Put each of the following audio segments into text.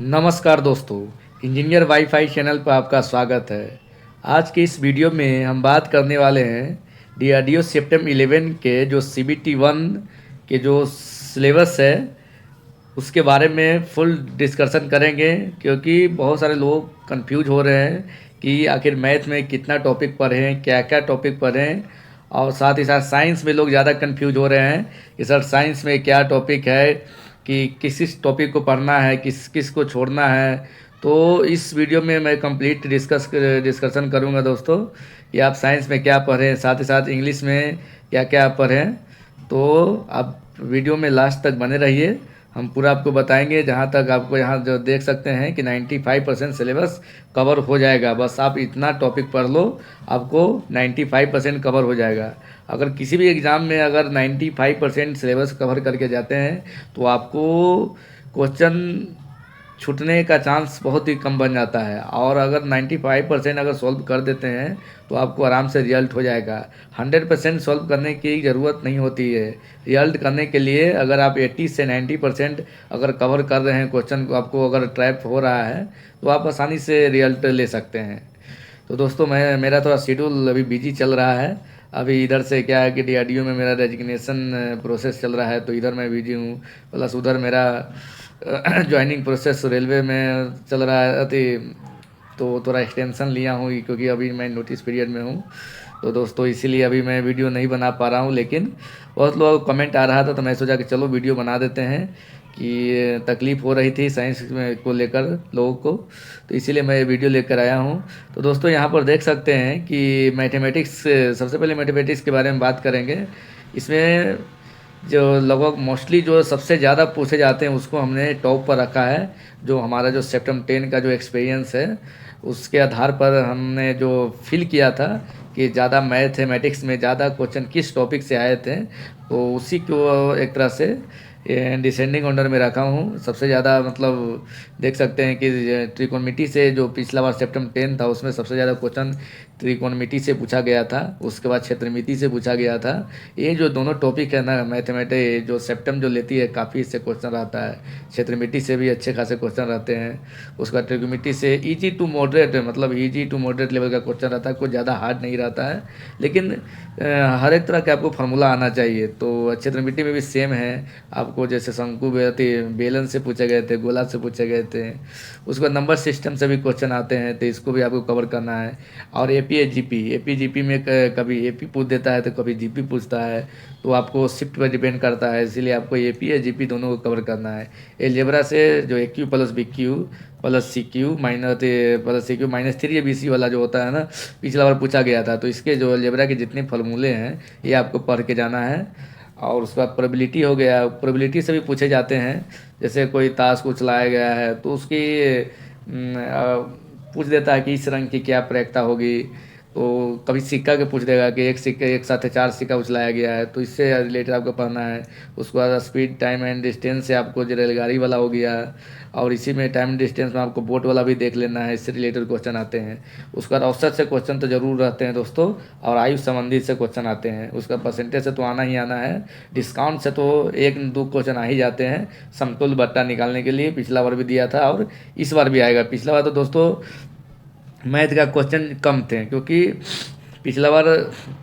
नमस्कार दोस्तों, engineer wifi channel पर आपका स्वागत है। आज के इस वीडियो में हम बात करने वाले हैं डीआरडीओ सेप्टेम 11 के जो सीबीटी 1 के जो सिलेबस है उसके बारे में फुल डिस्कशन करेंगे, क्योंकि बहुत सारे लोग कंफ्यूज हो रहे हैं कि आखिर मैथ में कितना टॉपिक पढ़ें, क्या क्या टॉपिक पढ़ें। और साथ ही साथ साइंस में लोग ज़्यादा कंफ्यूज हो रहे हैं कि सर साइंस में क्या टॉपिक है, कि किस टॉपिक को पढ़ना है, किस किस को छोड़ना है। तो इस वीडियो में मैं कंप्लीट डिस्कशन करूंगा दोस्तों कि आप साइंस में क्या पढ़ें, साथ ही साथ इंग्लिश में क्या क्या पढ़ें। तो आप वीडियो में लास्ट तक बने रहिए, हम पूरा आपको बताएंगे। जहाँ तक आपको यहाँ जो देख सकते हैं कि 95% सिलेबस कवर हो जाएगा। बस आप इतना टॉपिक पढ़ लो, आपको 95% कवर हो जाएगा। अगर किसी भी एग्ज़ाम में अगर 95% सिलेबस कवर करके जाते हैं तो आपको क्वेश्चन छूटने का चांस बहुत ही कम बन जाता है। और अगर 95% अगर सॉल्व कर देते हैं तो आपको आराम से रिजल्ट हो जाएगा। 100% सॉल्व करने की ज़रूरत नहीं होती है। रिजल्ट करने के लिए अगर आप 80 से 90% अगर कवर कर रहे हैं क्वेश्चन को, आपको अगर ट्रैप हो रहा है तो आप आसानी से रिजल्ट ले सकते हैं। तो दोस्तों मैं मेरा थोड़ा शेड्यूल अभी बिजी चल रहा है। अभी इधर से क्या है कि डीआरडीओ में मेरा रेजिग्नेशन प्रोसेस चल रहा है, तो इधर मैं बिजी हूँ। प्लस उधर मेरा ज्वाइनिंग प्रोसेस रेलवे में चल रहा है। तो थोड़ा एक्सटेंशन लिया हूँ क्योंकि अभी मैं नोटिस पीरियड में हूँ। तो दोस्तों इसीलिए अभी मैं वीडियो नहीं बना पा रहा हूँ, लेकिन बहुत लोग कमेंट आ रहा था तो मैं सोचा कि चलो वीडियो बना देते हैं कि तकलीफ़ हो रही थी साइंस में को लेकर लोगों को, तो इसीलिए मैं वीडियो लेकर आया हूँ। तो दोस्तों यहाँ पर देख सकते हैं कि मैथमेटिक्स, सबसे पहले मैथमेटिक्स के बारे में बात करेंगे। इसमें जो लगभग मोस्टली जो सबसे ज़्यादा पूछे जाते हैं उसको हमने टॉप पर रखा है। जो हमारा जो सेप्टेम 10 का जो एक्सपीरियंस है उसके आधार पर हमने जो फील किया था कि ज़्यादा मैथमेटिक्स में ज़्यादा क्वेश्चन किस टॉपिक से आए थे, तो उसी को एक तरह से डिसेंडिंग ऑर्डर में रखा हूँ। सबसे ज़्यादा मतलब देख सकते हैं कि त्रिकोणमिति से जो पिछला बार सेप्टेम 10 था उसमें सबसे ज़्यादा क्वेश्चन त्रिकोणमिति से पूछा गया था, उसके बाद क्षेत्रमिति से पूछा गया था। ये जो दोनों टॉपिक है ना, मैथमेटिक्स जो सेप्टेम जो लेती है काफ़ी इससे क्वेश्चन रहता है। क्षेत्रमिति से भी अच्छे खासे क्वेश्चन रहते हैं। उसका त्रिकोणमिति से इजी टू मॉडरेट, मतलब इजी टू मॉडरेट लेवल का क्वेश्चन रहता है, कुछ ज़्यादा हार्ड नहीं रहता है। लेकिन हर एक तरह का आपको फार्मूला आना चाहिए। तो क्षेत्रमिति में भी सेम है, आपको जैसे शंकु बेलन से पूछे गए थे, गोला से पूछे गए थे। उसके बाद नंबर सिस्टम से भी क्वेश्चन आते हैं, तो इसको भी आपको कवर करना है। और एपी में कभी एपी पूछ देता है तो कभी जीपी पूछता है, तो आपको शिफ्ट पर डिपेंड करता है, इसीलिए आपको एपी या जीपी दोनों को कवर करना है। एलजेब्रा से जो a cube plus b cube plus c cube minus 3 या बी सी वाला जो होता है ना, पिछला बार पूछा गया था। तो इसके जो एलजेब्रा के जितने फॉर्मूले हैं ये आपको पढ़ के जाना है। और उसके बाद प्रोबेबिलिटी हो गया, प्रोबेबिलिटी से भी पूछे जाते हैं। जैसे कोई ताश को चलाया गया है तो उसकी पूछ देता है कि इस रंग की क्या प्रयोगता होगी। तो कभी सिक्का के पूछ देगा कि एक सिक्का एक साथ 4 सिक्का उछलाया गया है, तो इससे रिलेटेड आपको पढ़ना है। उसके बाद स्पीड टाइम एंड डिस्टेंस से आपको जो रेलगाड़ी वाला हो गया, और इसी में टाइम डिस्टेंस में आपको बोट वाला भी देख लेना है, इससे रिलेटेड क्वेश्चन आते हैं। उसका औसत से क्वेश्चन तो जरूर रहते हैं दोस्तों, और आयु संबंधी से क्वेश्चन आते हैं। उसका परसेंटेज से तो आना ही आना है, डिस्काउंट से तो 1-2 क्वेश्चन आ ही जाते हैं समतुल्य बट्टा निकालने के लिए। पिछला बार भी दिया था और इस बार भी आएगा। पिछला बार तो दोस्तों मैथ का क्वेश्चन कम थे, क्योंकि पिछला बार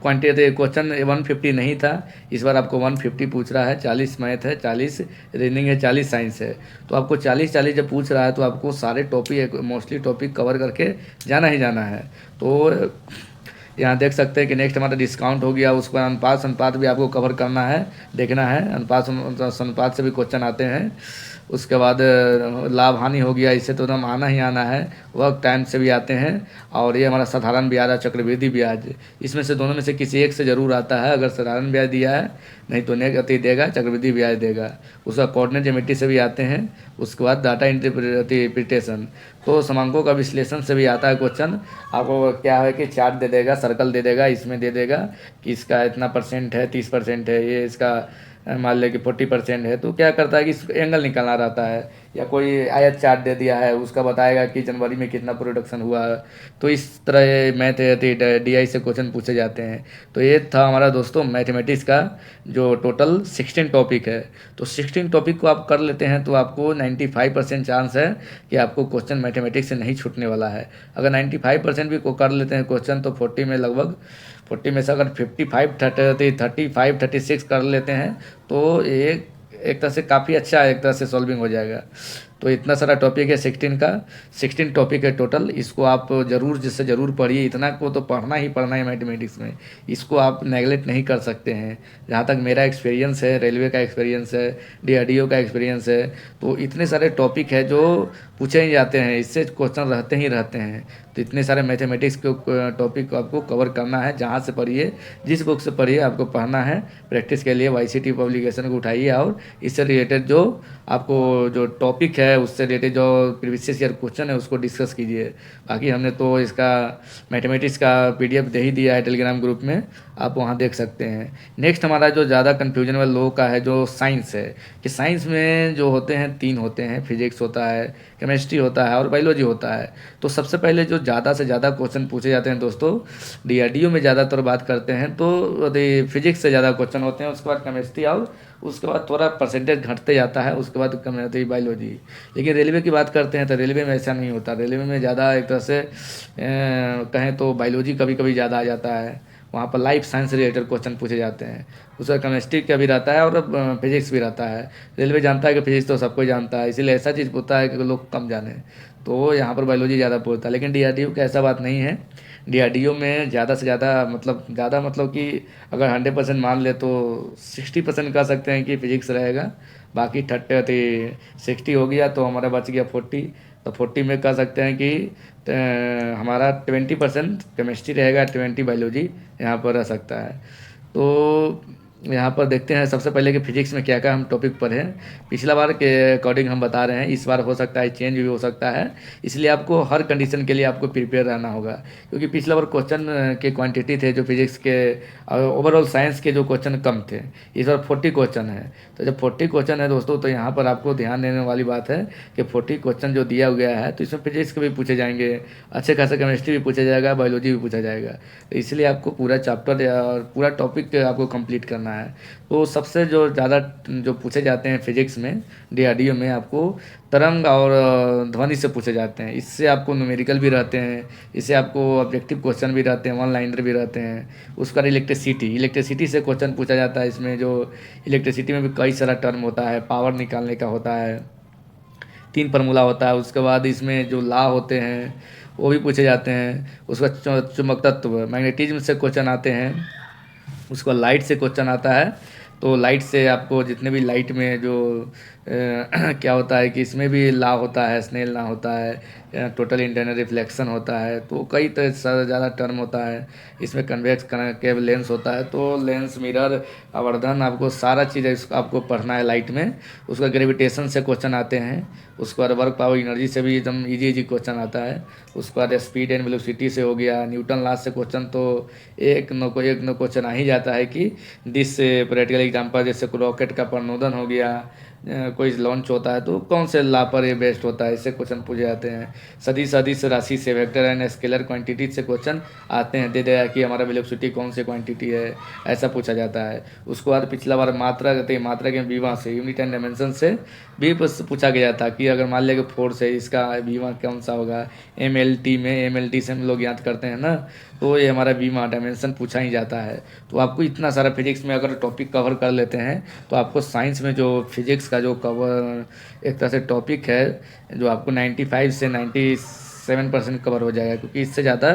क्वांटिटी क्वेश्चन 150 नहीं था। इस बार आपको 150 पूछ रहा है। 40 मैथ है, 40 रीजनिंग है, 40 साइंस है। तो आपको 40-40 जब पूछ रहा है तो आपको सारे टॉपिक, मोस्टली टॉपिक कवर करके जाना ही जाना है। तो यहाँ देख सकते हैं कि नेक्स्ट हमारा डिस्काउंट हो गया। उसके बाद अनुपात भी आपको कवर करना है, देखना है। अनुपात से भी क्वेश्चन आते हैं। उसके बाद लाभ हानि हो गया, इससे तो एकदम आना ही आना है। वर्क टाइम से भी आते हैं। और ये हमारा साधारण ब्याज और चक्रवृद्धि ब्याज, इसमें से दोनों में से किसी एक से ज़रूर आता है। अगर साधारण ब्याज दिया है, नहीं तो नेगेटिव देगा, चक्रवृद्धि ब्याज देगा। उसका कोऑर्डिनेट ज्योमेट्री से भी आते हैं। उसके बाद डाटा इंटरप्रिटेशन, तो समांकों का विश्लेषण से भी आता है क्वेश्चन। आपको क्या है कि चार्ट दे देगा, सर्कल दे देगा, इसमें दे देगा कि इसका इतना परसेंट है, 30% है, ये इसका मान लें कि 40% है। तो क्या करता है कि इस एंगल निकालना रहता है या कोई आयत चार्ट दे दिया है, उसका बताएगा कि जनवरी में कितना प्रोडक्शन हुआ। तो इस तरह मैथ DI से क्वेश्चन पूछे जाते हैं। तो ये था हमारा दोस्तों मैथमेटिक्स का जो टोटल 16 टॉपिक है। तो 16 टॉपिक को आप कर लेते हैं तो आपको 95% चांस है कि आपको क्वेश्चन मैथमेटिक्स से नहीं छूटने वाला है। अगर 95% भी को कर लेते हैं क्वेश्चन तो 40 में लगभग 40 में से अगर 55 35 36 कर लेते हैं तो एक तरह से काफ़ी अच्छा एक तरह से सॉल्विंग हो जाएगा। तो इतना सारा टॉपिक है 16 का, 16 टॉपिक है टोटल। इसको आप ज़रूर जिससे ज़रूर पढ़िए, इतना को तो पढ़ना ही पढ़ना है मैथमेटिक्स में, इसको आप नेगलेक्ट नहीं कर सकते हैं। जहाँ तक मेरा एक्सपीरियंस है, रेलवे का एक्सपीरियंस है, DRDO का एक्सपीरियंस है, तो इतने सारे टॉपिक है जो पूछे ही जाते हैं, इससे क्वेश्चन रहते ही रहते हैं। तो इतने सारे मैथमेटिक्स के टॉपिक को आपको कवर करना है। जहाँ से पढ़िए, जिस बुक से पढ़िए, आपको पढ़ना है। प्रैक्टिस के लिए YCT पब्लिकेशन को उठाइए और इससे रिलेटेड जो आपको जो टॉपिक है उससे रिलेटेड जो प्रीवियस ईयर क्वेश्चन है उसको डिस्कस कीजिए। बाकी हमने तो इसका मैथमेटिक्स का PDF दे ही दिया है टेलीग्राम ग्रुप में, आप वहाँ देख सकते हैं। नेक्स्ट हमारा जो ज़्यादा कन्फ्यूजन वाला लोगों का है जो साइंस है, कि साइंस में जो होते हैं 3 होते हैं, फिजिक्स होता है, केमिस्ट्री होता है और बायोलॉजी होता है। तो सबसे पहले जो ज़्यादा से ज़्यादा क्वेश्चन पूछे जाते हैं दोस्तों, DRDO में ज़्यादातर बात करते हैं तो फिजिक्स से ज़्यादा क्वेश्चन होते हैं, उसके बाद केमिस्ट्री और उसके बाद थोड़ा परसेंटेज घटते जाता है, उसके बाद कम रहती है बायोलॉजी। लेकिन रेलवे की बात करते हैं तो रेलवे में ऐसा नहीं होता। रेलवे में ज़्यादा एक तरह से कहें तो बायोलॉजी कभी कभी ज़्यादा आ जाता है, वहाँ पर लाइफ साइंस रिलेटेड क्वेश्चन पूछे जाते हैं। उसका केमिस्ट्री का भी रहता है और फिजिक्स भी रहता है। रेलवे जानता है कि फिजिक्स तो सबको जानता है, इसीलिए ऐसा चीज़ पूछता है कि लोग कम जाने, तो यहाँ पर बायोलॉजी ज़्यादा पूछता है। लेकिन DRDO का ऐसा बात नहीं है। DRDO में ज़्यादा से ज़्यादा मतलब कि अगर 100% मान ले तो 60% कह सकते हैं कि फिजिक्स रहेगा। बाकी 60 हो गया तो हमारा बच गया 40। तो 40 में कह सकते हैं कि हमारा 20% केमिस्ट्री रहेगा, 20 बायोलॉजी यहाँ पर रह सकता है। तो यहाँ पर देखते हैं सबसे पहले कि फिजिक्स में क्या क्या हम टॉपिक पढ़े हैं। पिछला बार के अकॉर्डिंग हम बता रहे हैं, इस बार हो सकता है चेंज भी हो सकता है, इसलिए आपको हर कंडीशन के लिए आपको प्रिपेयर रहना होगा। क्योंकि पिछला बार क्वेश्चन के क्वांटिटी थे जो फिजिक्स के ओवरऑल साइंस के जो क्वेश्चन कम थे, इस बार 40 क्वेश्चन है। तो जब 40 क्वेश्चन है दोस्तों तो यहाँ पर आपको ध्यान देने वाली बात है कि 40 क्वेश्चन जो दिया गया है तो इसमें फिजिक्स के भी पूछे जाएंगे, अच्छे खासा केमिस्ट्री भी पूछा जाएगा, बायोलॉजी भी पूछा जाएगा। तो इसलिए आपको पूरा चैप्टर और पूरा टॉपिक आपको कंप्लीट करना है। तो सबसे जो ज़्यादा जो पूछे जाते हैं फिजिक्स में DRDO में, आपको तरंग और ध्वनि से पूछे जाते हैं। इससे आपको न्यूमेरिकल भी रहते हैं, इससे आपको ऑब्जेक्टिव क्वेश्चन भी रहते हैं, वन लाइनर भी रहते हैं। उसका इलेक्ट्रिसिटी से क्वेश्चन पूछा जाता है। इसमें जो इलेक्ट्रिसिटी में भी कई सारा टर्म होता है, पावर निकालने का होता है, 3 फार्मूला होता है। उसके बाद इसमें जो लॉ होते हैं वो भी पूछे जाते हैं। उसका चुंबक तत्व मैग्नेटिज्म से क्वेश्चन आते हैं। उसको लाइट से क्वेश्चन आता है। तो लाइट से आपको जितने भी लाइट में जो क्या होता है कि इसमें भी लॉ होता है, स्नेल लॉ होता है, टोटल इंटरनल रिफ्लेक्शन होता है, तो कई तरह से ज़्यादा टर्म होता है। इसमें कन्वेक्स कनकेव लेंस होता है, तो लेंस मिरर आवर्धन आपको सारा चीज़ आपको पढ़ना है लाइट में। उसका ग्रेविटेशन से क्वेश्चन आते हैं। उसके बाद वर्क पावर एनर्जी से भी एकदम इजी क्वेश्चन आता है। उसके बाद स्पीड एंड वेलोसिटी से हो गया, न्यूटन लॉ से क्वेश्चन तो एक न क्वेश्चन आ ही जाता है कि दिस प्रैक्टिकल एग्जांपल जैसे रॉकेट का प्रणोदन हो गया, कोई लॉन्च होता है तो कौन से लॉ पर ये बेस्ड होता है, इससे क्वेश्चन पूछे जाते हैं। सदिश राशि से, वेक्टर एंड स्केलर क्वांटिटी से क्वेश्चन आते हैं, दे देगा कि हमारा वेलोसिटी कौन सी क्वांटिटी है, ऐसा पूछा जाता है। उसके बाद पिछला बार मात्रा के विमा से, यूनिट एंड डायमेंशन से भी पूछा गया था कि अगर मान लिया कि फोर्स है, इसका विमा कौन सा होगा। MLT से हम लोग याद करते हैं ना, तो ये हमारा विमा डायमेंशन पूछा ही जाता है। तो आपको इतना सारा फिजिक्स में अगर टॉपिक कवर कर लेते हैं तो आपको साइंस में जो फिजिक्स का जो कवर एक तरह से टॉपिक है जो आपको 95 से 97% कवर हो जाएगा। क्योंकि इससे ज़्यादा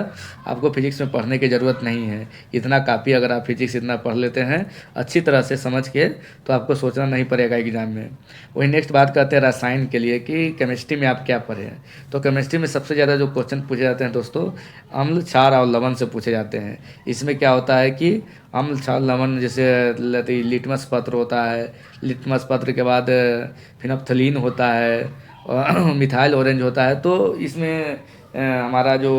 आपको फिजिक्स में पढ़ने की ज़रूरत नहीं है, इतना काफ़ी। अगर आप फिजिक्स इतना पढ़ लेते हैं अच्छी तरह से समझ के तो आपको सोचना नहीं पड़ेगा एग्जाम में। वही नेक्स्ट बात करते हैं रसायन के लिए कि केमिस्ट्री में आप क्या पढ़े हैं। तो केमिस्ट्री में सबसे ज़्यादा जो क्वेश्चन पूछे जाते हैं दोस्तों, अम्ल, क्षार और लवण से पूछे जाते हैं। इसमें क्या होता है कि अम्ल, क्षार, लवण, जैसे लिटमस पत्र होता है, लिटमस पत्र के बाद फिनोप्थलीन होता है और मिथाइल ऑरेंज होता है। तो इसमें हमारा जो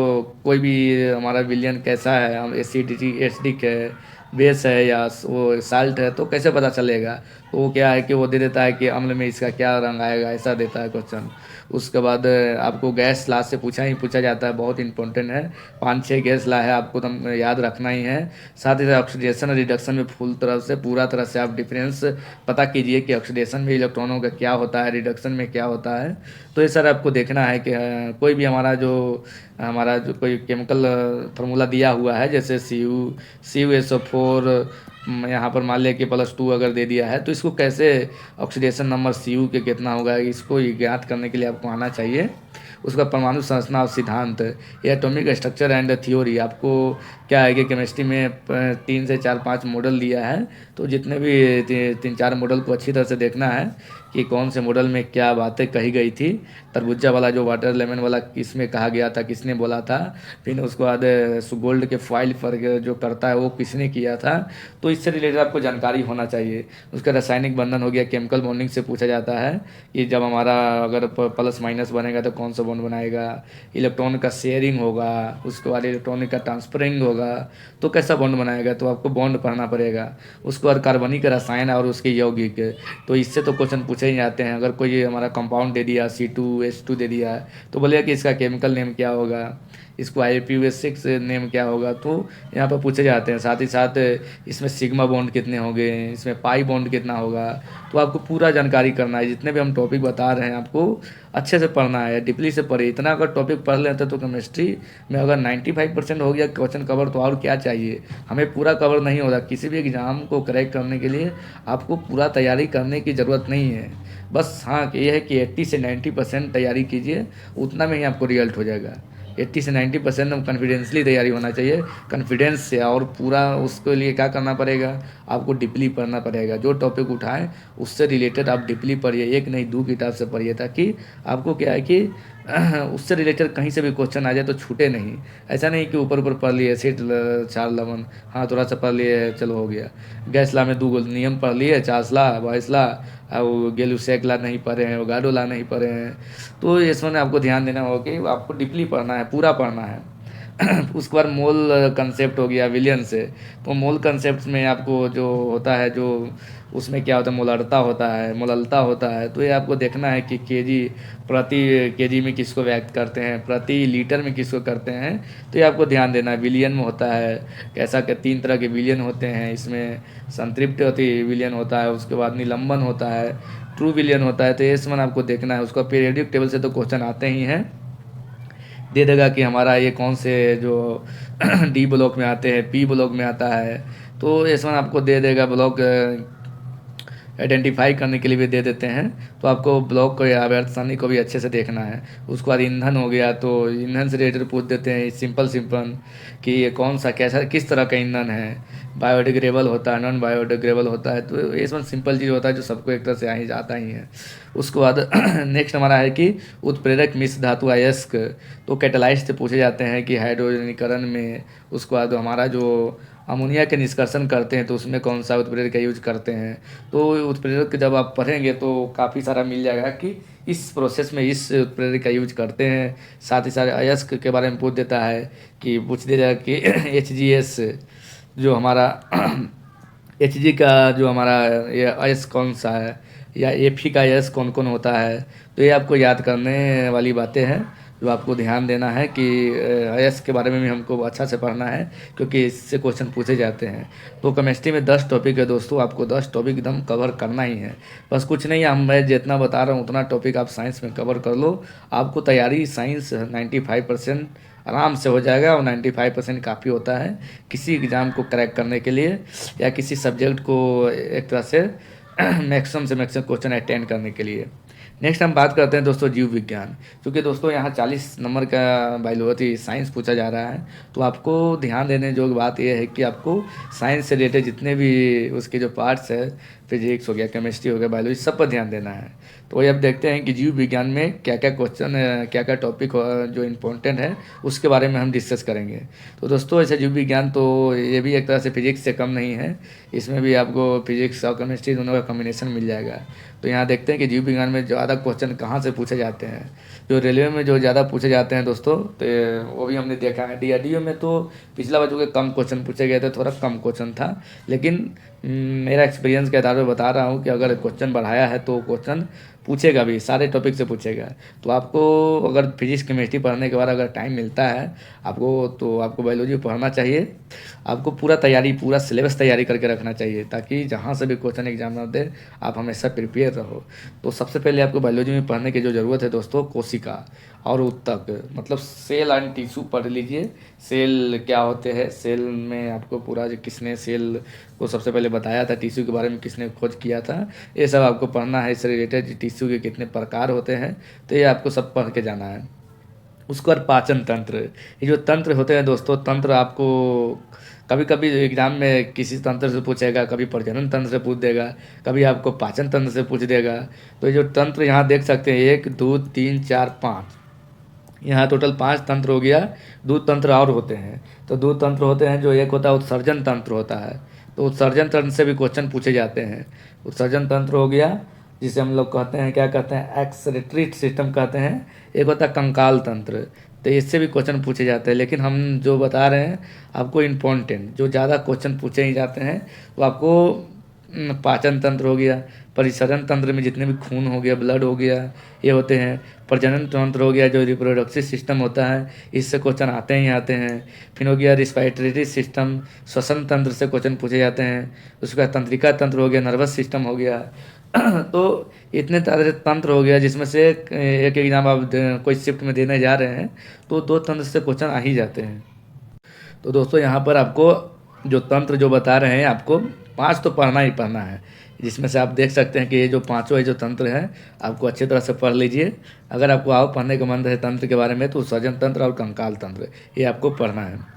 कोई भी हमारा विलियन कैसा है, हम एसिडिक है, बेस है या वो साल्ट है, तो कैसे पता चलेगा। तो वो क्या है कि वो दे देता है कि अम्ल में इसका क्या रंग आएगा, ऐसा देता है क्वेश्चन। उसके बाद आपको गैस लास्ट से पूछा जाता है, बहुत इंपॉर्टेंट है। 5-6 गैस ला है, आपको तो याद रखना ही है। साथ ही साथ ऑक्सीडेशन और रिडक्शन में फुल तरह से पूरा तरह से आप डिफरेंस पता कीजिए कि ऑक्सीडेशन में इलेक्ट्रॉनों का क्या होता है, रिडक्शन में क्या होता है। तो ये सर आपको देखना है कि कोई भी हमारा जो कोई केमिकल फार्मूला दिया हुआ है, जैसे CuSO4, यहाँ पर मान लिया कि +2 अगर दे दिया है, तो इसको कैसे ऑक्सीडेशन नंबर Cu के कितना होगा, इसको ज्ञात करने के लिए आपको आना चाहिए। उसका परमाणु संरचना और सिद्धांत, ये एटॉमिक स्ट्रक्चर एंड थ्योरी। आपको क्या है कि केमिस्ट्री में 3 से 4-5 मॉडल दिया है, तो जितने भी 3-4 मॉडल को अच्छी तरह से देखना है कि कौन से मॉडल में क्या बातें कही गई थी। तरबूजा वाला जो वाटर लेमन वाला किसमें कहा गया था, किसने बोला था। फिर उसके बाद गोल्ड के फॉइल पर जो करता है वो किसने किया था। तो इससे रिलेटेड आपको जानकारी होना चाहिए। उसका रासायनिक बंधन हो गया, केमिकल बॉन्डिंग से पूछा जाता है कि जब हमारा अगर प्लस माइनस बनेगा तो कौन सा बॉन्ड बनाएगा। इलेक्ट्रॉन का शेयरिंग होगा, उसके बाद इलेक्ट्रॉनिक का ट्रांसफरिंग होगा, तो कैसा बॉन्ड बनाएगा, तो आपको बॉन्ड पढ़ना पड़ेगा। उसके बाद कार्बनिक रसायन और उसके यौगिक, तो इससे तो क्वेश्चन पूछे ही जाते हैं। अगर कोई हमारा कंपाउंड दे दिया C2H2 दे दिया है, तो बोलेगा कि इसका केमिकल नेम क्या होगा, इसको IUPAC नेम क्या होगा, तो यहाँ पर पूछे जाते हैं। साथ ही साथ इसमें सिग्मा बॉन्ड कितने होंगे, इसमें पाई बॉन्ड कितना होगा, तो आपको पूरा जानकारी करना है। जितने भी हम टॉपिक बता रहे हैं आपको अच्छे से पढ़ना है, डीपली से पढ़िए। इतना अगर टॉपिक पढ़ लेते तो केमिस्ट्री में अगर 95% हो गया क्वेश्चन कवर, तो और क्या चाहिए। हमें पूरा कवर नहीं होता। किसी भी एग्ज़ाम को क्रैक करने के लिए आपको पूरा तैयारी करने की ज़रूरत नहीं है। बस हाँ, ये है कि 80 से 90% तैयारी कीजिए, उतना में ही आपको रिजल्ट हो जाएगा। 80 से 90% हम कॉन्फिडेंसली तैयारी होना चाहिए, कॉन्फिडेंस से। और पूरा उसके लिए क्या करना पड़ेगा, आपको डीपली पढ़ना पड़ेगा। जो टॉपिक उठाएं उससे रिलेटेड आप डीपली पढ़िए, एक नहीं 2 किताब से पढ़िए, ताकि आपको क्या है कि उससे रिलेटेड कहीं से भी क्वेश्चन आ जाए तो छूटे नहीं। ऐसा नहीं कि ऊपर ऊपर पढ़ लिए, सेट 4 लवन, हाँ थोड़ा सा पढ़ लिए चलो हो गया। गैस ला में 2 नियम पढ़ लिए, चार्ल्स ला, बॉयस ला, और गेलुसेक ला नहीं पढ़े हैं, गाडो ला नहीं पढ़े हैं। तो इसमें आपको ध्यान देना होगा कि आपको डीपली पढ़ना है, पूरा पढ़ना है। उसके बाद मोल कंसेप्ट हो गया विलियन से। तो मोल कंसेप्ट में आपको जो होता है, जो उसमें क्या होता है, मोललता होता है। तो ये आपको देखना है कि प्रति केजी में किसको व्यक्त करते हैं, प्रति लीटर में किसको करते हैं। तो ये आपको ध्यान देना है। विलियन में होता है कैसा कि 3 तरह के विलियन होते हैं। इसमें संतृप्त विलियन होता है, उसके बाद निलंबन होता है, ट्रू विलियन होता है। तो ये इसमें आपको देखना है। उसका पीरियडिक टेबल से तो क्वेश्चन आते ही हैं, दे देगा कि हमारा ये कौन से जो डी ब्लॉक में आते हैं, पी ब्लॉक में आता है। तो इसमें आपको दे देगा ब्लॉक आइडेंटिफाई करने के लिए भी दे देते हैं। तो आपको ब्लॉक को या अवैध को भी अच्छे से देखना है। उसके बाद ईंधन हो गया, तो ईंधन से रिलेटेड पूछ देते हैं सिंपल कि ये कौन सा कैसा किस तरह का ईंधन है, बायोडिग्रेडेबल होता है, नॉन बायोडिग्रेडेबल होता है। तो ये सब सिंपल चीज़ होता है जो सबको एक तरह से आ ही जाता ही है। उसके बाद नेक्स्ट हमारा है कि उत्प्रेरक मिश्र धातु अयस्क, तो कैटालाइस्ट से पूछे जाते हैं कि हाइड्रोजनीकरण में। उसके बाद हमारा जो अमोनिया के निष्कर्षण करते हैं तो उसमें कौन सा उत्प्रेरक का यूज करते हैं। तो उत्प्रेरक जब आप पढ़ेंगे तो काफ़ी सारा मिल जाएगा कि इस प्रोसेस में इस उत्प्रेरक का यूज करते हैं। साथ ही साथ अयस्क के बारे में पूछ देता है कि पूछ दिया जाएगा कि HGS जो हमारा HG का जो हमारा ये अयस्क कौन सा है, या Fe का अयस्क कौन कौन होता है। तो ये आपको याद करने वाली बातें हैं जो आपको ध्यान देना है कि अयस्क के बारे में भी हमको अच्छा से पढ़ना है, क्योंकि इससे क्वेश्चन पूछे जाते हैं। तो केमिस्ट्री में 10 टॉपिक है दोस्तों, आपको 10 टॉपिक एकदम कवर करना ही है। बस कुछ नहीं, मैं जितना बता रहा हूँ उतना टॉपिक आप साइंस में कवर कर लो। आपको तैयारी साइंस 95% आराम से हो जाएगा, और 95% काफ़ी होता है किसी एग्ज़ाम को क्रैक करने के लिए, या किसी सब्जेक्ट को एक तरह से मैक्सिमम से मैक्सिमम क्वेश्चन अटेंड करने के लिए। नेक्स्ट हम बात करते हैं दोस्तों जीव विज्ञान, क्योंकि दोस्तों यहाँ 40 नंबर का बायोलॉजी साइंस पूछा जा रहा है। तो आपको ध्यान देने जो बात यह है कि आपको साइंस से रिलेटेड जितने भी उसके जो पार्ट्स है, फिजिक्स हो गया, केमिस्ट्री हो गया, बायोलॉजी, सब पर ध्यान देना है। तो वही अब देखते हैं कि जीव विज्ञान में क्या क्या क्वेश्चन क्या क्या टॉपिक जो इम्पोर्टेंट है उसके बारे में हम डिस्कस करेंगे। तो दोस्तों ऐसे जीव विज्ञान तो ये भी एक तरह से फिजिक्स से कम नहीं है, इसमें भी आपको फिजिक्स और केमिस्ट्री दोनों का कॉम्बिनेशन मिल जाएगा। तो यहाँ देखते हैं कि जीव विज्ञान में ज़्यादा क्वेश्चन कहाँ से पूछे जाते हैं। जो रेलवे में जो ज़्यादा पूछे जाते हैं दोस्तों, तो वो भी हमने देखा है। DRDO में तो पिछला बार जो कम क्वेश्चन पूछे गए थे, थोड़ा कम क्वेश्चन था, लेकिन मेरा एक्सपीरियंस के आधार पर बता रहा हूँ कि अगर क्वेश्चन बढ़ाया है तो क्वेश्चन पूछेगा भी, सारे टॉपिक से पूछेगा। तो आपको अगर फिजिक्स केमिस्ट्री पढ़ने के बाद अगर टाइम मिलता है आपको, तो आपको बायोलॉजी पढ़ना चाहिए। आपको पूरा तैयारी, पूरा सिलेबस तैयारी करके रखना चाहिए, ताकि जहाँ से भी क्वेश्चन एग्जाम में दे आप हमेशा प्रिपेयर रहो। तो सबसे पहले आपको बायोलॉजी में पढ़ने की जो ज़रूरत है दोस्तों, कोशिका और उत्तक, मतलब सेल एंड टिश्यू पढ़ लीजिए। सेल क्या होते हैं, सेल में आपको पूरा जो किसने सेल को सबसे पहले बताया था, टिश्यू के बारे में किसने खोज किया था, ये सब आपको पढ़ना है। इससे रिलेटेड टिश्यू के कितने प्रकार होते हैं, तो ये आपको सब पढ़ के जाना है। उसके बाद पाचन तंत्र, ये जो तंत्र होते हैं दोस्तों, तंत्र आपको कभी कभी एग्जाम में किसी तंत्र से पूछेगा, कभी प्रजनन तंत्र से पूछ देगा, कभी आपको पाचन तंत्र से पूछ देगा। तो ये जो तंत्र यहाँ देख सकते हैं, 1 2 3 4 5, यहाँ टोटल 5 तंत्र हो गया। 2 तंत्र और होते हैं। तो 2 तंत्र होते हैं, जो एक होता है उत्सर्जन तंत्र होता है। तो उत्सर्जन तंत्र से भी क्वेश्चन पूछे जाते हैं। उत्सर्जन तंत्र हो गया, जिसे हम लोग कहते हैं, क्या कहते हैं, एक्सक्रीटरी सिस्टम कहते हैं। एक होता है कंकाल तंत्र, तो इससे भी क्वेश्चन पूछे जाते हैं। लेकिन हम जो बता रहे हैं आपको इम्पोर्टेंट, जो ज़्यादा क्वेश्चन पूछे ही जाते हैं, तो आपको पाचन तंत्र हो गया। परिसरण तंत्र में जितने भी खून हो गया, ब्लड हो गया, ये होते हैं। प्रजनन तंत्र हो गया, जो रिप्रोडक्टिव सिस्टम होता है, इससे क्वेश्चन आते ही आते हैं। फिर हो गया रिस्पायरेटरी सिस्टम, श्वसन तंत्र से क्वेश्चन पूछे जाते हैं। उसके बाद तंत्रिका तंत्र हो गया, नर्वस सिस्टम हो गया। तो इतने सारे तंत्र हो गया, जिसमें से एक एग्जाम आप कोई शिफ्ट में देने जा रहे हैं, तो 2 तंत्र से क्वेश्चन आ ही जाते हैं। तो दोस्तों यहाँ पर आपको जो तंत्र जो बता रहे हैं, आपको 5 तो पढ़ना ही पढ़ना है, जिसमें से आप देख सकते हैं कि ये जो पाँचों जो तंत्र हैं, आपको अच्छी तरह से पढ़ लीजिए। अगर आपको आओ पढ़ने का मन है तंत्र के बारे में, तो सजन तंत्र और कंकाल तंत्र, ये आपको पढ़ना है।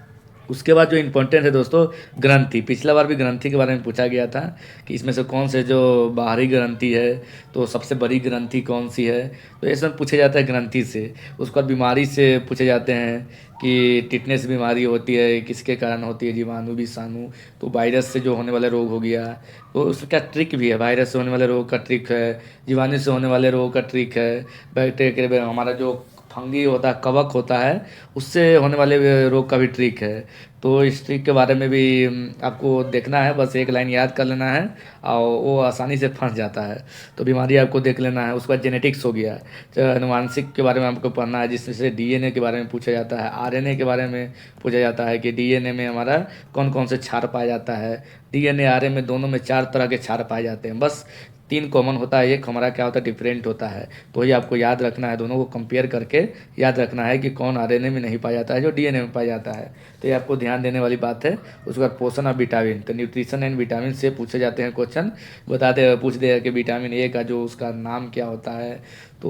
उसके बाद जो इम्पोर्टेंट है दोस्तों, ग्रंथि। पिछला बार भी ग्रंथि के बारे में पूछा गया था कि इसमें से कौन से जो बाहरी ग्रंथि है, तो सबसे बड़ी ग्रंथि कौन सी है, तो ये सब पूछा जाता है ग्रंथि से। उसके बाद बीमारी से पूछे जाते हैं कि टिटनेस बीमारी होती है, किसके कारण होती है, जीवाणु विषाणु, तो वायरस से जो होने वाला रोग हो गया, तो उसका ट्रिक भी है। वायरस से होने वाले रोग का ट्रिक है, जीवाणु से होने वाले रोग का ट्रिक है, बैक्टीरिया हमारा जो फंगी होता है, कवक होता है, उससे होने वाले रोग का भी ट्रिक है। तो इस ट्रिक के बारे में भी आपको देखना है, बस एक लाइन याद कर लेना है और वो आसानी से फंस जाता है। तो बीमारी आपको देख लेना है। उसके बाद जेनेटिक्स हो गया, तो अनुवांशिक के बारे में आपको पढ़ना है, जिसमें से डीएनए के बारे में पूछा जाता है, आरएनए के बारे में पूछा जाता है कि डीएनए में हमारा कौन कौन से क्षार पाया जाता है। डीएनए आरएनए में दोनों में 4 तरह के क्षार पाए जाते हैं, बस 3 कॉमन होता है, एक हमारा क्या होता है, डिफरेंट होता है। तो ये आपको याद रखना है, दोनों को कंपेयर करके याद रखना है कि कौन आरएनए में नहीं पाया जाता है, जो डीएनए में पाया जाता है। तो ये आपको ध्यान देने वाली बात है। उसके बाद पोषण और विटामिन, तो न्यूट्रिशन एंड विटामिन से पूछे जाते हैं क्वेश्चन। बताते पूछ देगा कि विटामिन ए का जो उसका नाम क्या होता है। तो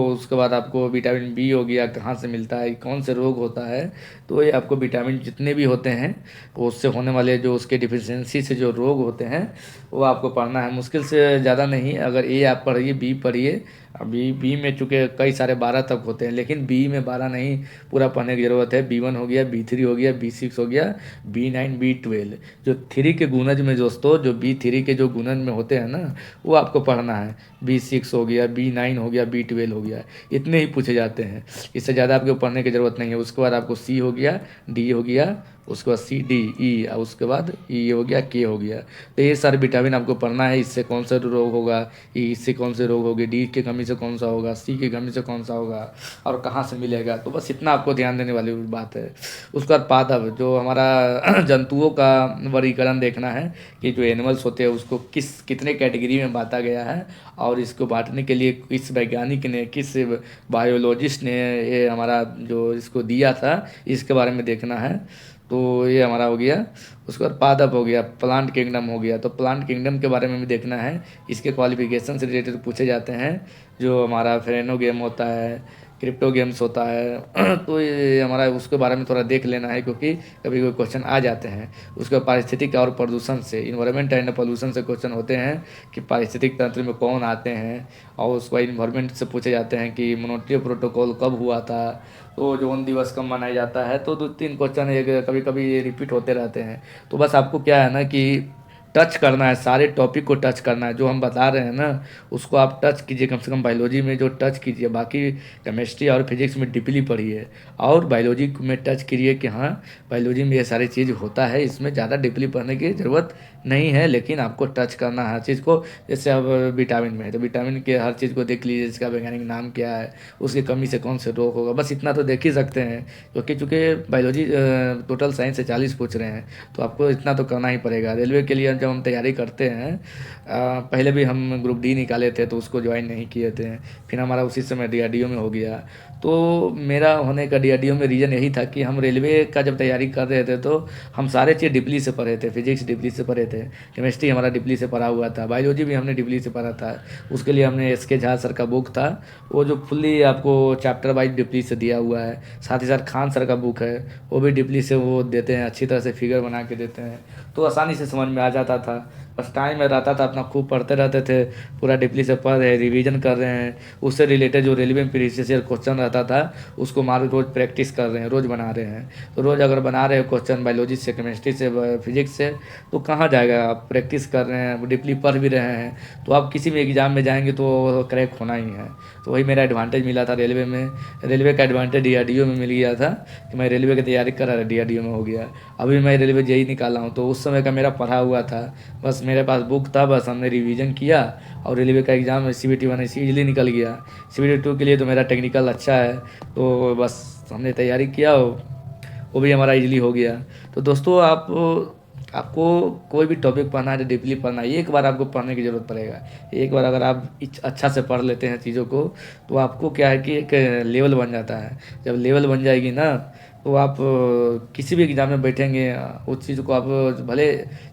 उसके बाद आपको विटामिन बी हो गया, कहाँ से मिलता है, कौन से रोग होता है। तो ये आपको विटामिन जितने भी होते हैं, वो उससे होने वाले जो उसके डिफिशियंसी से जो रोग होते हैं, वो आपको पढ़ना है। मुश्किल से ज़्यादा नहीं, अगर ए आप पढ़िए, बी पढ़िए। अभी बी में चूँकि कई सारे 12 तक होते हैं, लेकिन बी में 12 नहीं पूरा पढ़ने की ज़रूरत है। बी1 हो गया, बी3 हो गया, बी6 हो गया, बी9 बी12, जो 3 के गुणज में दोस्तों, जो बी3 के जो गुणज में होते हैं ना, वो आपको पढ़ना है। बी6 हो गया, बी9 हो गया, बी12 हो गया, इतने ही पूछे जाते हैं, इससे ज़्यादा आपको पढ़ने की ज़रूरत नहीं है। उसके बाद आपको सी हो गया, डी हो गया, उसके बाद सी डी ई, और उसके बाद ई हो गया, के हो गया। तो ये सारे विटामिन आपको पढ़ना है। इससे कौन सा रोग होगा, ई इससे कौन से रोग होंगे, डी की कमी से कौन सा होगा, सी की कमी से कौन सा होगा, और कहाँ से मिलेगा। तो बस इतना आपको ध्यान देने वाली बात है। उसके बाद पादप, जो हमारा जंतुओं का वर्गीकरण देखना है कि जो एनिमल्स होते हैं उसको कितने कैटेगरी में बांटा गया है, और इसको बांटने के लिए किस वैज्ञानिक ने, किस बायोलॉजिस्ट ने ये हमारा जो इसको दिया था, इसके बारे में देखना है। तो ये हमारा हो गया। उसके बाद पादप हो गया, प्लांट किंगडम हो गया, तो प्लांट किंगडम के बारे में भी देखना है। इसके क्वालिफिकेशन से रिलेटेड पूछे जाते हैं। जो हमारा फ्रेनोगेम होता है, क्रिप्टो गेम्स होता है, तो ये हमारा उसके बारे में थोड़ा देख लेना है, क्योंकि कभी कोई क्वेश्चन आ जाते हैं। उसके बाद पारिस्थितिक और प्रदूषण से, इन्वायरमेंट एंड पोल्यूशन से क्वेश्चन होते हैं कि पारिस्थितिक तंत्र में कौन आते हैं, और उसको इन्वायरमेंट से पूछे जाते हैं कि मोन्ट्रियल प्रोटोकॉल कब हुआ था, तो जो उन दिवस कब मनाया जाता है। तो 2-3 क्वेश्चन एक कभी कभी ये रिपीट होते रहते हैं। तो बस आपको क्या है ना कि टच करना है, सारे टॉपिक को टच करना है। जो हम बता रहे हैं ना, उसको आप टच कीजिए, कम से कम बायोलॉजी में जो टच कीजिए। बाकी केमिस्ट्री और फिजिक्स में डीपली पढ़िए, और बायोलॉजी में टच कीजिए कि हाँ बायोलॉजी में ये सारी चीज़ होता है, इसमें ज़्यादा डीपली पढ़ने की ज़रूरत नहीं है, लेकिन आपको टच करना है हर चीज़ को। जैसे अब विटामिन में है तो विटामिन के हर चीज़ को देख लीजिए, इसका वैज्ञानिक नाम क्या है, उसकी कमी से कौन से रोग होगा, बस इतना तो देख ही सकते हैं। क्योंकि चूँकि बायोलॉजी टोटल साइंस से 40 पूछ रहे हैं, तो आपको इतना तो करना ही पड़ेगा। रेलवे के लिए जब हम तैयारी करते हैं, पहले भी हम ग्रुप डी निकाले थे तो उसको ज्वाइन नहीं किए थे, फिर हमारा उसी समय डीआरडीओ में हो गया। तो मेरा होने का डीआरडीओ में रीज़न यही था कि हम रेलवे का जब तैयारी कर रहे थे तो हम सारे चीज़ डीपली से पढ़े थे। फिजिक्स डीपली से पढ़े थे, केमिस्ट्री हमारा डीपली से पढ़ा हुआ था, बायोलॉजी भी हमने डीपली से पढ़ा था। उसके लिए हमने एस के झा सर का बुक था, वो जो फुल्ली आपको चैप्टर वाइज डीपली से दिया हुआ है। साथ ही साथ खान सर का बुक है, वो भी डीपली से वो देते हैं, अच्छी तरह से फिगर बना के देते हैं, तो आसानी से समझ में आ जाता था। बस टाइम में रहता था, अपना खूब पढ़ते रहते थे, पूरा डीपली से पढ़ रहे हैं, रिवीजन कर रहे हैं। उससे रिलेटेड जो रेलवे में प्रीवियस ईयर क्वेश्चन रहता था उसको मार रोज़ प्रैक्टिस कर रहे हैं, रोज़ बना रहे हैं। तो रोज़ अगर बना रहे हो क्वेश्चन बायोलॉजी से, केमिस्ट्री से, फिजिक्स से, तो कहाँ जाएगा। आप प्रैक्टिस कर रहे हैं, डीपली पढ़ भी रहे हैं, तो आप किसी भी एग्ज़ाम में जाएंगे तो क्रैक होना ही है। तो वही मेरा एडवांटेज मिला था रेलवे में। रेलवे का एडवांटेज डीआरडीओ में मिल गया था कि मैं रेलवे की तैयारी कर रहा था, डीआरडीओ में हो गया। अभी मैं रेलवे जेई निकाला हूँ, तो उस समय का मेरा पढ़ा हुआ था, बस मेरे पास बुक था, बस हमने रिवीजन किया और रेलवे का एग्ज़ाम CBT 1 इजीली निकल गया। CBT 2 के लिए तो मेरा टेक्निकल अच्छा है, तो बस हमने तैयारी किया, वो भी हमारा इजीली हो गया। तो दोस्तों, आपको कोई भी टॉपिक पढ़ना है तो डीपली पढ़ना है। एक बार आपको पढ़ने की ज़रूरत पड़ेगा। एक बार अगर आप अच्छा से पढ़ लेते हैं चीज़ों को, तो आपको क्या है कि एक लेवल बन जाता है। जब लेवल बन जाएगी ना, तो आप किसी भी एग्ज़ाम में बैठेंगे, उस चीज़ को आप भले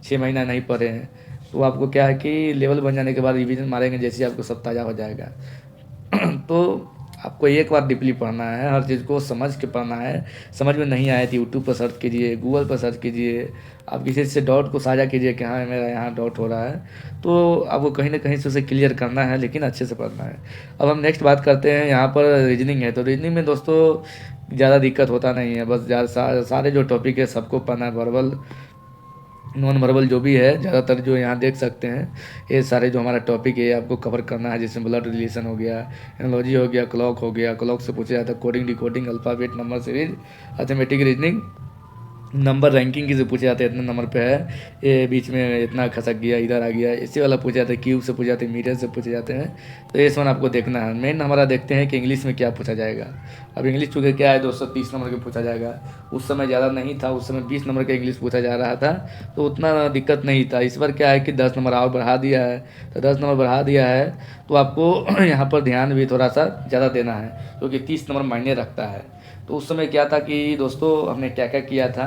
6 महीना नहीं पढ़े हैं, तो आपको क्या है कि लेवल बन जाने के बाद रिवीजन मारेंगे, जैसे आपको सब ताज़ा हो जाएगा। तो आपको एक बार डीपली पढ़ना है, हर चीज़ को समझ के पढ़ना है। समझ में नहीं आए तो यूट्यूब पर सर्च कीजिए, गूगल पर सर्च कीजिए, आप किसी से डाउट को साझा कीजिए कि हाँ मेरा यहाँ डाउट हो रहा है, तो आपको कहीं ना कहीं से उसे क्लियर करना है, लेकिन अच्छे से पढ़ना है। अब हम नेक्स्ट बात करते हैं, यहाँ पर रीजनिंग है। तो रीजनिंग में दोस्तों ज़्यादा दिक्कत होता नहीं है, बस सारे जो टॉपिक है सबको पढ़ना है। वर्बल, नॉन वर्बल जो भी है, ज़्यादातर जो यहाँ देख सकते हैं, ये सारे जो हमारा टॉपिक है आपको कवर करना है। जैसे ब्लड रिलेशन हो गया, एनालॉजी हो गया, क्लॉक हो गया, क्लॉक से पूछा जाता है coding, decoding, alphabet, number series, arithmetic, reasoning, number ranking किसे पूछे जाते हैं, इतने नंबर पे है, ये बीच में इतना खसक गया, इधर आ गया, इसी वाला पूछे जाते हैं, क्यूब से पूछे जाते हैं, मीटर से पूछे जाते हैं। तो ये सब आपको देखना है। मेन हमारा देखते हैं कि इंग्लिश में क्या पूछा जाएगा। अब इंग्लिश चूँकि क्या है 230 नंबर के पूछा जाएगा, उस समय ज़्यादा नहीं था, उस समय 20 नंबर का इंग्लिश पूछा जा रहा था, तो उतना दिक्कत नहीं था। इस बार क्या है कि 10 नंबर और बढ़ा दिया है, तो 10 नंबर बढ़ा दिया है, तो आपको यहाँ पर ध्यान भी थोड़ा सा ज़्यादा देना है, क्योंकि 30 नंबर मायने रखता है। तो उस समय क्या था कि दोस्तों हमने क्या क्या किया था,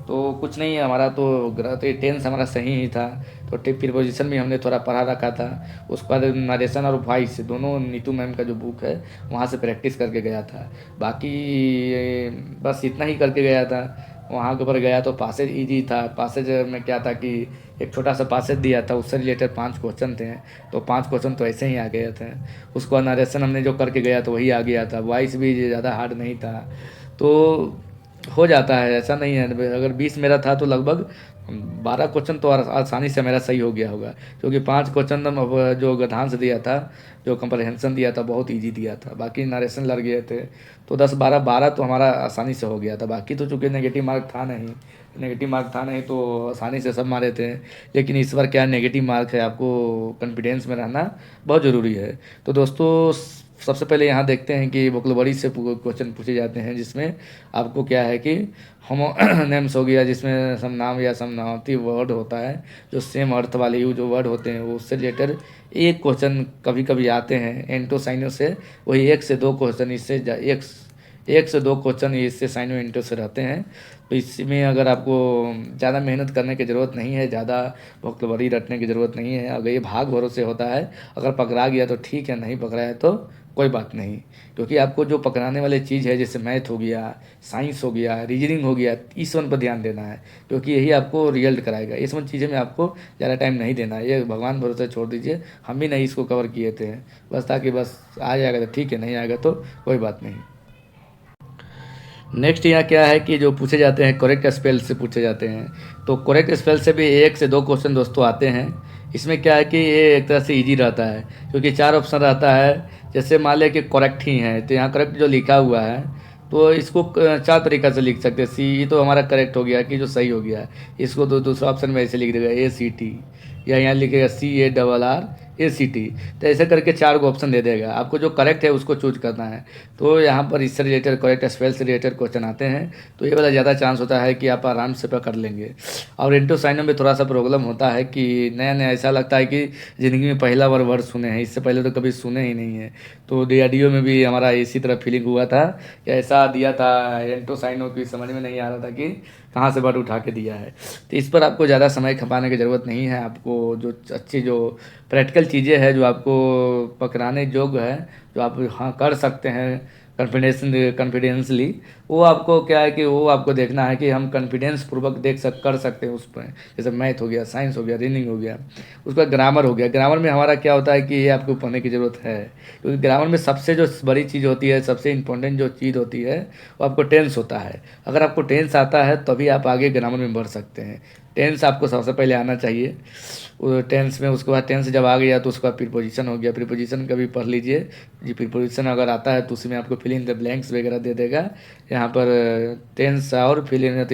तो कुछ नहीं, हमारा तो टेंस हमारा सही ही था, तो टिप प्रीपोजिशन भी हमने थोड़ा पढ़ा रखा था। उसके बाद नरेशन और वॉइस दोनों नीतू मैम का जो बुक है वहाँ से प्रैक्टिस करके गया था। बाकी बस इतना ही करके गया था। वहाँ के ऊपर गया तो पासेज इजी था। पासेज में क्या था कि एक छोटा सा पासेज दिया था, उससे रिलेटेड 5 क्वेश्चन थे, तो 5 क्वेश्चन तो ऐसे ही आ गए थे। उसको नरेशन हमने जो करके गया तो वही आ गया था। वॉइस भी ज़्यादा हार्ड नहीं था, तो हो जाता है, ऐसा नहीं है। अगर 20 मेरा था तो लगभग 12 क्वेश्चन तो आसानी से मेरा सही हो गया होगा, क्योंकि 5 क्वेश्चन जो गधांश दिया था, जो कंप्रहेंशन दिया था, बहुत इजी दिया था। बाकी नरेशन लग गए थे, तो 10 12 तो हमारा आसानी से हो गया था। बाकी तो चूँकि नेगेटिव मार्क था नहीं, तो आसानी से सब मारे थे। लेकिन इस बार क्या नेगेटिव मार्क है, आपको कॉन्फिडेंस में रहना बहुत ज़रूरी है। तो दोस्तों, सबसे पहले यहाँ देखते हैं कि वोकैबुलरी से क्वेश्चन पूछे जाते हैं, जिसमें आपको क्या है कि होमोनेम्स हो गया, जिसमें समनाम या समनार्थी वर्ड होता है, जो सेम अर्थ वाले जो वर्ड होते हैं, वो उससे रिलेटेड एक क्वेश्चन कभी कभी आते हैं। एंटो साइनो से वही 1 से 2 क्वेश्चन, इससे एक से दो क्वेश्चन इससे साइनो इंटो से रहते हैं। तो इसमें अगर आपको ज़्यादा मेहनत करने की ज़रूरत नहीं है, ज़्यादा वोकैबुलरी रटने की ज़रूरत नहीं है। अगर ये भाग भरोसे होता है, अगर पकड़ा गया तो ठीक है, नहीं पकड़ा है तो कोई बात नहीं। क्योंकि आपको जो पकड़ाने वाली चीज़ है, जैसे मैथ हो गया, साइंस हो गया, रीजनिंग हो गया, इस वन पर ध्यान देना है, क्योंकि यही आपको रिजल्ट कराएगा। इस वन चीज़ें में आपको ज़्यादा टाइम नहीं देना है, ये भगवान भरोसे छोड़ दीजिए। हम भी नहीं इसको कवर किए थे, बस ताकि बस आ जाएगा तो ठीक है, नहीं आएगा तो कोई बात नहीं। नेक्स्ट यहाँ क्या है कि जो पूछे जाते हैं करेक्ट स्पेल से पूछे जाते हैं, तो करेक्ट स्पेल से भी 1 से 2 क्वेश्चन दोस्तों आते हैं। इसमें क्या है कि ये एक तरह से इजी रहता है, क्योंकि 4 ऑप्शन रहता है। जैसे मान लिया कि करेक्ट ही है, तो यहाँ करेक्ट जो लिखा हुआ है, तो इसको 4 तरीक़ा से लिख सकते हैं। सी ये तो हमारा करेक्ट हो गया कि जो सही हो गया। इसको तो दूसरा ऑप्शन में ऐसे लिख देगा ACT, या यहाँ लिखेगा CARRACT। तो ऐसे करके 4 को ऑप्शन दे देगा। आपको जो करेक्ट है उसको चूज करना है। तो यहाँ पर इससे रिलेटेड करेक्ट स्पेल से रिलेटेड क्वेश्चन आते हैं, तो ये वाला ज़्यादा चांस होता है कि आप आराम से पकड़ लेंगे। और इंटू साइनो में थोड़ा सा प्रॉब्लम होता है कि नया नया ऐसा लगता है कि ज़िंदगी में पहला बार वर्ड सुने हैं, इससे पहले तो कभी सुने ही नहीं है। तो DRDO में भी हमारा इसी तरह फीलिंग हुआ था कि ऐसा दिया था इंटू साइनो की, समझ में नहीं आ रहा था कि कहाँ से वर्ड उठा के दिया है। तो इस पर आपको ज़्यादा समय खपाने की ज़रूरत नहीं है। आपको जो अच्छी जो प्रैक्टिकल चीज़ें हैं जो आपको पकड़ाने योग्य है, जो आप हाँ कर सकते हैं कॉन्फिडेंसली, वो आपको क्या है कि वो आपको देखना है कि हम कॉन्फिडेंस पूर्वक कर सकते हैं उस पर। जैसे मैथ हो गया, साइंस हो गया, रीजनिंग हो गया, उसका ग्रामर हो गया। ग्रामर में हमारा क्या होता है कि ये आपको पढ़ने की ज़रूरत है, क्योंकि ग्रामर में सबसे जो बड़ी चीज़ होती है, सबसे इंपॉर्टेंट जो चीज़ होती है वो आपको टेंस होता है। अगर आपको टेंस आता है तभी आप आगे ग्रामर में बढ़ सकते हैं। टेंस आपको सबसे पहले आना चाहिए। टेंस में उसके बाद टेंस जब आ गया तो उसका प्रीपोजिशन हो गया। प्रीपोजिशन का भी पढ़ लीजिए जी। प्रीपोजिशन अगर आता है तो उसमें आपको फिल इन द ब्लैंक्स वगैरह दे देगा। यहाँ पर टेंस और फिल इन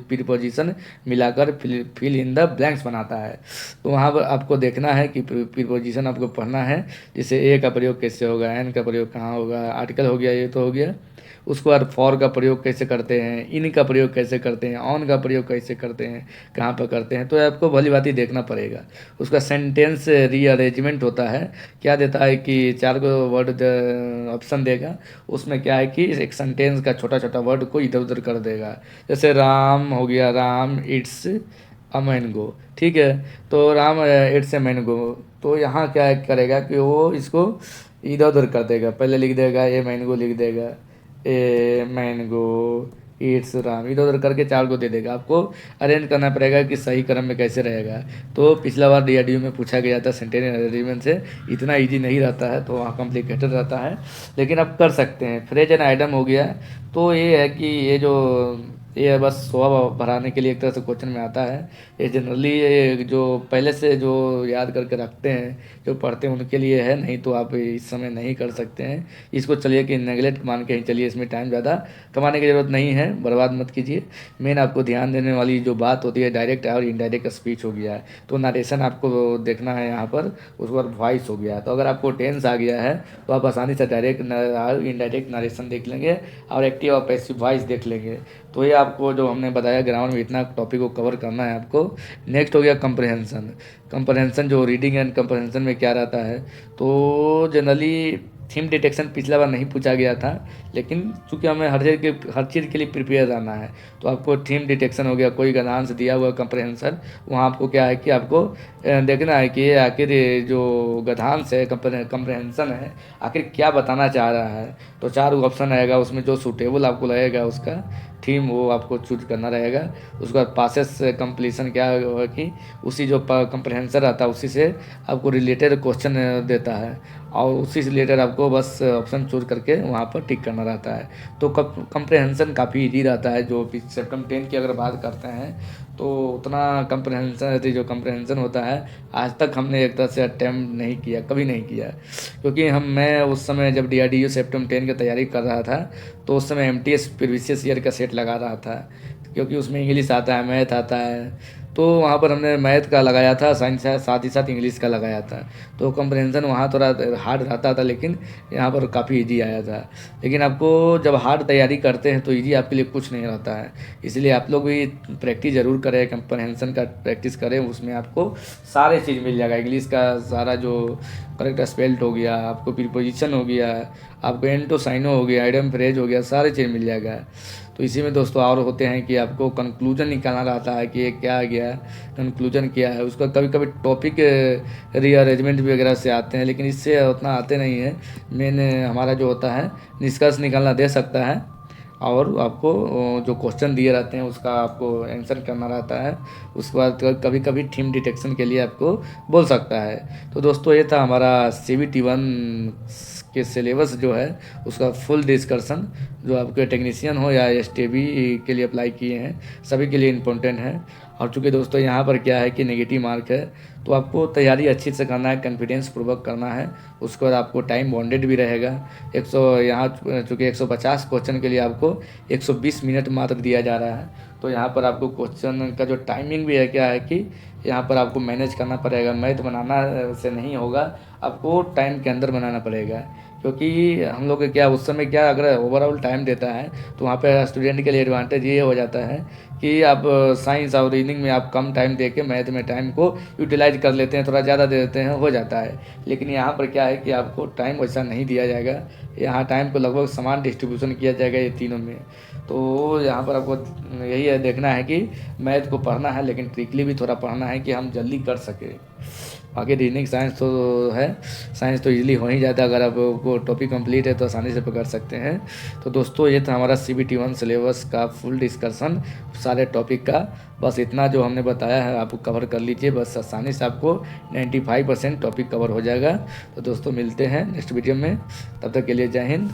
प्रीपोजिशन मिलाकर फिल इन द ब्लैंक्स बनाता है। तो वहाँ पर आपको देखना है कि प्रीपोजिशन आपको पढ़ना है। जैसे ए का प्रयोग कैसे होगा, एन का प्रयोग कहाँ होगा, आर्टिकल हो गया, ये तो हो गया। उसके बाद फॉर का प्रयोग कैसे करते हैं, इन का प्रयोग कैसे करते हैं, ऑन का प्रयोग कैसे करते हैं, कहाँ पर करते हैं, तो आपको भली भांति देखना पड़ेगा। उसका सेंटेंस रीअरेंजमेंट होता है। क्या देता है कि 4 को वर्ड ऑप्शन देगा। उसमें क्या है कि एक सेंटेंस का छोटा छोटा वर्ड को इधर उधर कर देगा। जैसे राम हो गया, राम इट्स अ मैंगो, ठीक है। तो राम इट्स ए मैंगो, तो यहाँ क्या करेगा कि वो इसको इधर उधर कर देगा। पहले लिख देगा ए मैंगो, लिख देगा ए मैंगो इट्स राम, इधर उधर करके 4 को दे देगा। आपको अरेंज करना पड़ेगा कि सही क्रम में कैसे रहेगा। तो पिछला बार DRDO में पूछा गया था सेंटेंस अरेंजमेंट से, इतना इजी नहीं रहता है, तो वहाँ कॉम्प्लिकेटेड रहता है, लेकिन आप कर सकते हैं। फ्रेज एंड आइटम हो गया, तो ये है कि ये बस शोभा बढ़ाने के लिए एक तरह से क्वेश्चन में आता है। ये जनरली ये जो पहले से जो याद करके रखते हैं, जो पढ़ते हैं, उनके लिए है, नहीं तो आप इस समय नहीं कर सकते हैं। इसको चलिए कि नेगलेक्ट मान के ही चलिए, इसमें टाइम ज़्यादा कमाने की ज़रूरत नहीं है, बर्बाद मत कीजिए। मेन आपको ध्यान देने वाली जो बात होती है डायरेक्ट और इनडायरेक्ट स्पीच हो गया है। तो नरेशन आपको देखना है यहाँ पर, उसके बाद वॉइस हो गया। तो अगर आपको टेंस आ गया है तो आप आसानी से डायरेक्ट और इनडायरेक्ट नरेशन देख लेंगे और एक्टिव और पैसिव वॉइस देख लेंगे। तो ये आपको जो हमने बताया ग्रामर में इतना टॉपिक को कवर करना है आपको। नेक्स्ट हो गया कंप्रहेंशन। कंप्रहेंशन जो रीडिंग एंड कंप्रहेंशन में क्या रहता है, तो जनरली थीम डिटेक्शन पिछला बार नहीं पूछा गया था, लेकिन चूंकि हमें हर चीज़ के लिए प्रिपेयर रहना है, तो आपको थीम डिटेक्शन हो गया। कोई गणांश दिया हुआ कंप्रहेंशन, वहाँ आपको क्या है कि आपको देखना है कि आखिर ये जो गधांश है, कंप्रहेंशन है, आखिर क्या बताना चाह रहा है। तो 4 ऑप्शन आएगा, उसमें जो सूटेबल आपको लगेगा उसका थीम वो आपको चूज करना रहेगा। उसके बाद पासेस कंप्लीशन क्या होगा कि उसी जो कंप्रहेंशन रहता है उसी से आपको रिलेटेड क्वेश्चन देता है, और उसी से रिलेटेड आपको बस ऑप्शन चूज करके वहाँ पर टिक करना रहता है। तो कंप्रहेंशन काफ़ी इजी रहता है। जो सेप्टेम्बर 10 की अगर बात करते हैं तो उतना जो कंप्रहेंशन होता है, आज तक हमने एक तरह से अटैम्प्ट नहीं किया, कभी नहीं किया। क्योंकि मैं उस समय जब DRDO सेप्टेम्बर 10 की तैयारी कर रहा था, तो उस समय MTS प्रीवियस ईयर का सेट लगा रहा था, क्योंकि उसमें इंग्लिश आता है, मैथ आता है। तो वहाँ पर हमने मैथ का लगाया था, साइंस का साथ ही साथ इंग्लिश का लगाया था। तो कंप्रहेंशन वहाँ थोड़ा हार्ड रहता था, लेकिन यहाँ पर काफ़ी इजी आया था। लेकिन आपको जब हार्ड तैयारी करते हैं तो इजी आपके लिए कुछ नहीं रहता है। इसलिए आप लोग भी प्रैक्टिस ज़रूर करें, कंप्रहेंशन का प्रैक्टिस करें। उसमें आपको सारे चीज़ मिल जाएगा। इंग्लिश का सारा जो करेक्ट स्पेल्ड हो गया, आपको प्रीपोजिशन हो गया, आपको एंटो साइनो हो गया, आइडम फ्रेज हो गया, सारे चीज़ मिल जाएगा। तो इसी में दोस्तों और होते हैं कि आपको कंक्लूजन निकालना रहता है कि ये क्या गया, कंक्लूजन क्या है उसका। कभी कभी टॉपिक रीअरेंजमेंट वगैरह से आते हैं, लेकिन इससे उतना आते नहीं हैं। मेन हमारा जो होता है निष्कर्ष निकालना दे सकता है, और आपको जो क्वेश्चन दिए रहते हैं उसका आपको आंसर करना रहता है। उसके बाद कभी कभी थीम डिटेक्शन के लिए आपको बोल सकता है। तो दोस्तों ये था हमारा CBT 1 के सिलेबस जो है उसका फुल डिस्कशन। जो आपके टेक्नीशियन हो या एसटीबी के लिए अप्लाई किए हैं, सभी के लिए इम्पोर्टेंट है। और चूँकि दोस्तों यहाँ पर क्या है कि नेगेटिव मार्क है, तो आपको तैयारी अच्छी से करना है, कॉन्फिडेंस पूर्वक करना है। उसके बाद आपको टाइम बाउंडेड भी रहेगा। 100 यहाँ चूँकि 150 क्वेश्चन के लिए आपको 120 मिनट मात्र दिया जा रहा है। तो यहाँ पर आपको क्वेश्चन का जो टाइमिंग भी है, क्या है कि यहाँ पर आपको मैनेज करना पड़ेगा। मैथ बनाना से नहीं होगा, आपको टाइम के अंदर बनाना पड़ेगा। क्योंकि हम लोग क्या उस समय क्या अगर ओवरऑल टाइम देता है तो वहाँ पे स्टूडेंट के लिए एडवांटेज ये हो जाता है कि आप साइंस और रीजनिंग में आप कम टाइम दे के मैथ में टाइम को यूटिलाइज कर लेते हैं, थोड़ा ज़्यादा दे देते हैं, हो जाता है। लेकिन यहाँ पर क्या है कि आपको टाइम वैसा नहीं दिया जाएगा। यहाँ टाइम को लगभग समान डिस्ट्रीब्यूशन किया जाएगा ये तीनों में। तो यहाँ पर आपको यही है, देखना है कि मैथ को पढ़ना है, लेकिन ट्रिकली भी थोड़ा पढ़ना है कि हम जल्दी कर सकें। बाकी रीजनिंग साइंस तो है, साइंस तो इजीली हो ही जाता है। अगर आपको टॉपिक कंप्लीट है तो आसानी से पकड़ सकते हैं। तो दोस्तों ये था हमारा CBT 1 सिलेबस का फुल डिस्कशन सारे टॉपिक का। बस इतना जो हमने बताया है आप कवर कर लीजिए, बस आसानी से आपको 95% टॉपिक कवर हो जाएगा। तो दोस्तों मिलते हैं नेक्स्ट वीडियो में, तब तक के लिए जय हिंद।